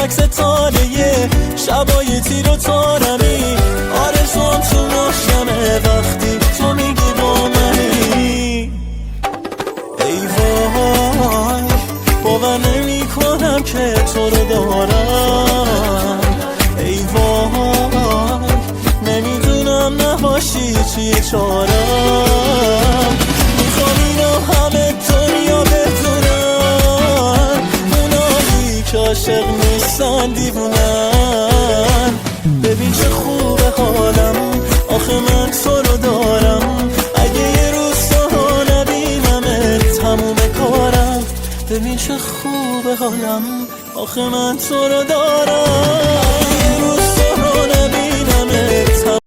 عکس تاریه شبای تیر و تارمی، آرزوام تو روشنه وقتی تو میگی با منی. ای وای باور نمی کنم که تو رو دارم، ای وای نمیدونم نباشی چیه چارم. میخوام اینو همه دنیا بدونن، اونایی که عاشق نیستن دیوونن. ببین چه خوبه حالم، آخه من تو رو دارم، اگه یه روز تو نبینمت تموم کارم. ببین چه خوبه حالم، آخه من تو رو دارم.